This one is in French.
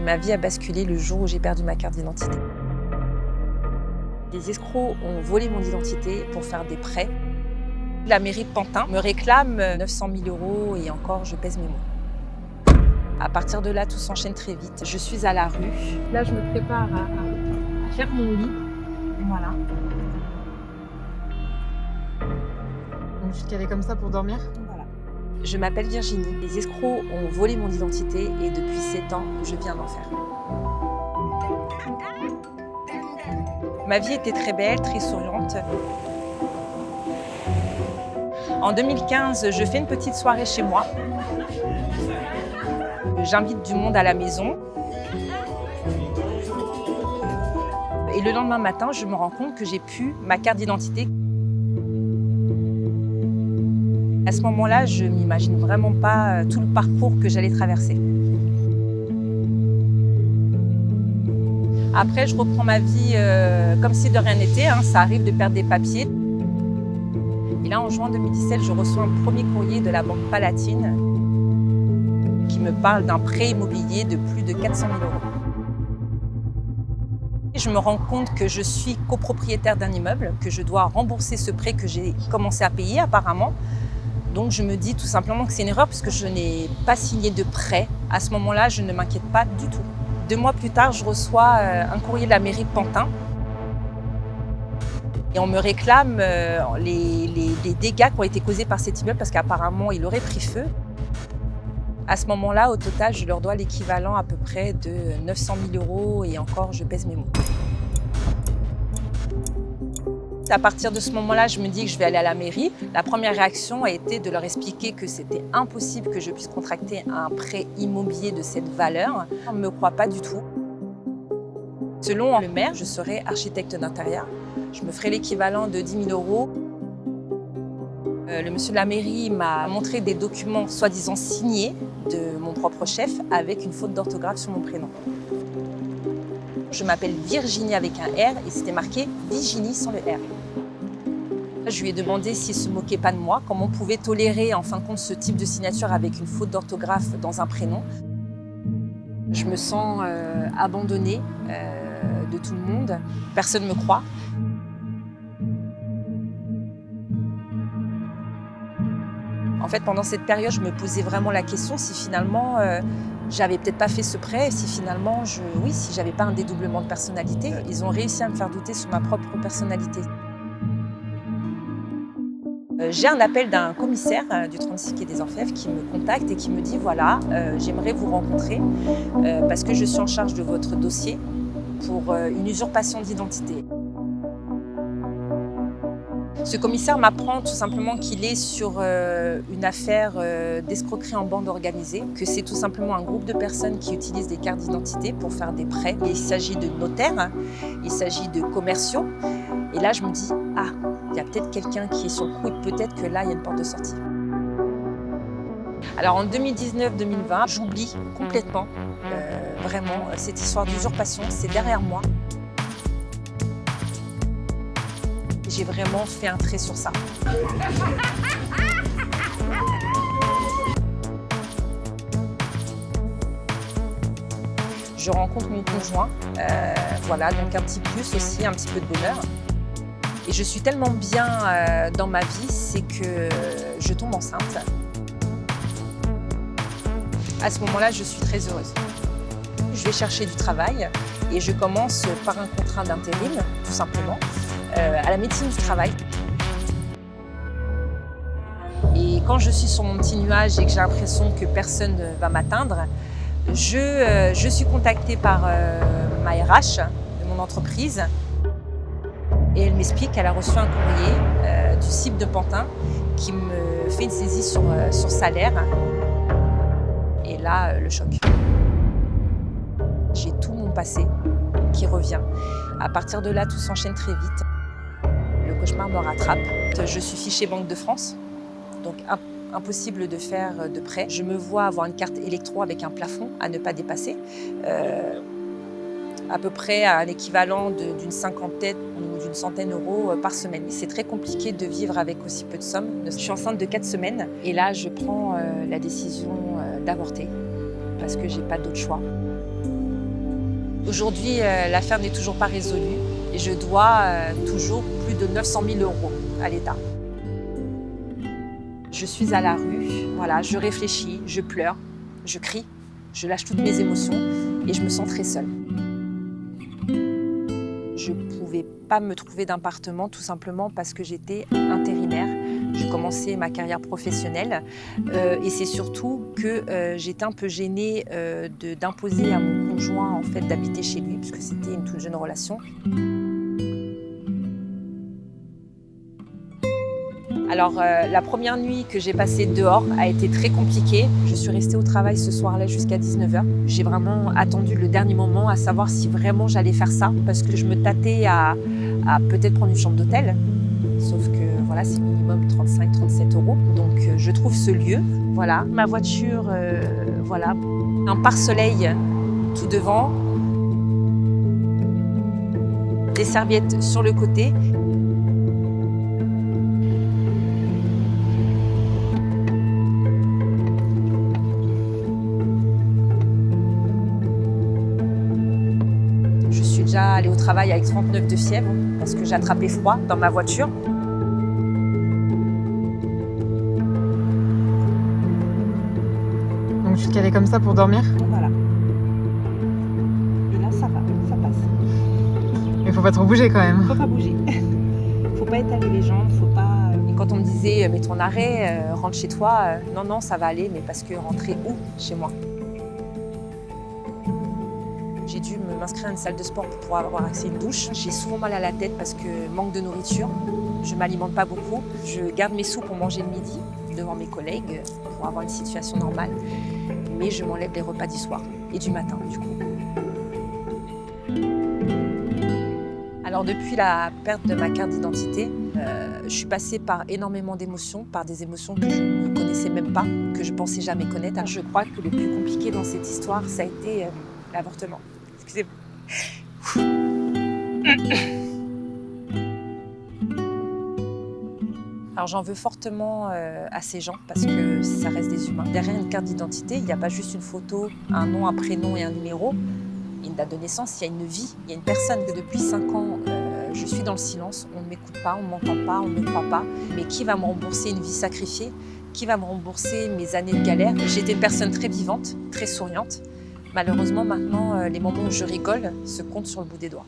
Ma vie a basculé le jour où j'ai perdu ma carte d'identité. Des escrocs ont volé mon identité pour faire des prêts. La mairie de Pantin me réclame 900 000 € et encore, je pèse mes mots. À partir de là, tout s'enchaîne très vite. Je suis à la rue. Là, je me prépare à faire mon lit. Voilà. Donc, tu te calais comme ça pour dormir? Voilà. Je m'appelle Virginie. Les escrocs ont volé mon identité et depuis 7 ans, je vis un enfer. Ma vie était très belle, très souriante. En 2015, je fais une petite soirée chez moi. J'invite du monde à la maison. Et le lendemain matin, je me rends compte que j'ai plus ma carte d'identité. À ce moment-là, je m'imagine vraiment pas tout le parcours que j'allais traverser. Après, je reprends ma vie comme si de rien n'était. Ça arrive de perdre des papiers. Et là, en juin 2017, je reçois un premier courrier de la Banque Palatine qui me parle d'un prêt immobilier de plus de 400 000 €. Je me rends compte que je suis copropriétaire d'un immeuble, que je dois rembourser ce prêt que j'ai commencé à payer apparemment. Donc je me dis tout simplement que c'est une erreur puisque je n'ai pas signé de prêt. À ce moment-là, je ne m'inquiète pas du tout. 2 mois plus tard, je reçois un courrier de la mairie de Pantin. Et on me réclame les dégâts qui ont été causés par cet immeuble parce qu'apparemment, il aurait pris feu. À ce moment-là, au total, je leur dois l'équivalent à peu près de 900 000 € et encore, je pèse mes mots. À partir de ce moment-là, je me dis que je vais aller à la mairie. La première réaction a été de leur expliquer que c'était impossible que je puisse contracter un prêt immobilier de cette valeur. On ne me croit pas du tout. Selon le maire, je serai architecte d'intérieur. Je me ferai l'équivalent de 10 000 €. Le monsieur de la mairie m'a montré des documents soi-disant signés de mon propre chef avec une faute d'orthographe sur mon prénom. Je m'appelle Virginie avec un R et c'était marqué Virginie sans le R. Je lui ai demandé s'il ne se moquait pas de moi, comment on pouvait tolérer en fin de compte ce type de signature avec une faute d'orthographe dans un prénom. Je me sens abandonnée de tout le monde, personne ne me croit. En fait, pendant cette période, je me posais vraiment la question si finalement j'avais peut-être pas fait ce prêt, si finalement, si j'avais pas un dédoublement de personnalité. Ils ont réussi à me faire douter sur ma propre personnalité. J'ai un appel d'un commissaire du 36 quai des Orfèvres qui me contacte et qui me dit voilà, j'aimerais vous rencontrer parce que je suis en charge de votre dossier pour une usurpation d'identité. Ce commissaire m'apprend tout simplement qu'il est sur une affaire d'escroquerie en bande organisée, que c'est tout simplement un groupe de personnes qui utilisent des cartes d'identité pour faire des prêts. Il s'agit de notaires, il s'agit de commerciaux. Et là, je me dis, ah, il y a peut-être quelqu'un qui est sur le coup et peut-être que là, il y a une porte de sortie. Alors en 2019-2020, j'oublie complètement, vraiment, cette histoire d'usurpation, c'est derrière moi. J'ai vraiment fait un trait sur ça. Je rencontre mon conjoint, voilà, donc un petit plus aussi, un petit peu de bonheur. Et je suis tellement bien dans ma vie, c'est que je tombe enceinte. À ce moment-là, je suis très heureuse. Je vais chercher du travail et je commence par un contrat d'intérim, tout simplement. À la médecine du travail. Et quand je suis sur mon petit nuage et que j'ai l'impression que personne ne va m'atteindre, je suis contactée par ma RH de mon entreprise et elle m'explique qu'elle a reçu un courrier du CIP de Pantin qui me fait une saisie sur salaire. Et là, le choc. J'ai tout mon passé qui revient. À partir de là, tout s'enchaîne très vite. Le cauchemar me rattrape. Je suis fichée Banque de France, donc impossible de faire de prêt. Je me vois avoir une carte électro avec un plafond à ne pas dépasser, à peu près à un équivalent d'une cinquantaine ou d'une centaine d'euros par semaine. C'est très compliqué de vivre avec aussi peu de sommes. Je suis enceinte de 4 semaines et là, je prends la décision d'avorter parce que j'ai pas d'autre choix. Aujourd'hui, l'affaire n'est toujours pas résolue et je dois toujours plus de 900 000 € à l'État. Je suis à la rue, voilà, je réfléchis, je pleure, je crie, je lâche toutes mes émotions et je me sens très seule. Je ne pouvais pas me trouver d'appartement tout simplement parce que j'étais intérimaire. Je commençais ma carrière professionnelle et c'est surtout que j'étais un peu gênée d'imposer à mon conjoint en fait, d'habiter chez lui puisque c'était une toute jeune relation. Alors la première nuit que j'ai passée dehors a été très compliquée. Je suis restée au travail ce soir-là jusqu'à 19 h. J'ai vraiment attendu le dernier moment à savoir si vraiment j'allais faire ça parce que je me tâtais à peut-être prendre une chambre d'hôtel. Sauf que voilà, c'est minimum 35-37 €. Donc je trouve ce lieu, voilà. Ma voiture, voilà. Un pare-soleil tout devant. Des serviettes sur le côté. Je suis déjà allée au travail avec 39 de fièvre parce que j'ai attrapé froid dans ma voiture. Donc tu te calais comme ça pour dormir? Voilà. Et là, ça va, ça passe. Il faut pas trop bouger quand même. Faut pas bouger. Faut pas étaler les jambes, faut pas... Et quand on me disait, mets ton arrêt, rentre chez toi, non, ça va aller, mais parce que rentrer où chez moi? J'ai dû m'inscrire à une salle de sport pour pouvoir avoir accès à une douche. J'ai souvent mal à la tête parce que manque de nourriture. Je ne m'alimente pas beaucoup. Je garde mes sous pour manger le midi devant mes collègues pour avoir une situation normale. Mais je m'enlève les repas du soir et du matin du coup. Alors depuis la perte de ma carte d'identité, je suis passée par énormément d'émotions, par des émotions que je ne connaissais même pas, que je pensais jamais connaître. Alors, je crois que le plus compliqué dans cette histoire, ça a été l'avortement. Excusez-moi. Alors j'en veux fortement à ces gens parce que ça reste des humains. Derrière une carte d'identité, il n'y a pas juste une photo, un nom, un prénom et un numéro. Il y a une date de naissance, il y a une vie, il y a une personne. Depuis 5 ans, je suis dans le silence, on ne m'écoute pas, on ne m'entend pas, on ne me croit pas. Mais qui va me rembourser une vie sacrifiée? Qui va me rembourser mes années de galère? J'étais une personne très vivante, très souriante. Malheureusement, maintenant, les moments où je rigole se comptent sur le bout des doigts.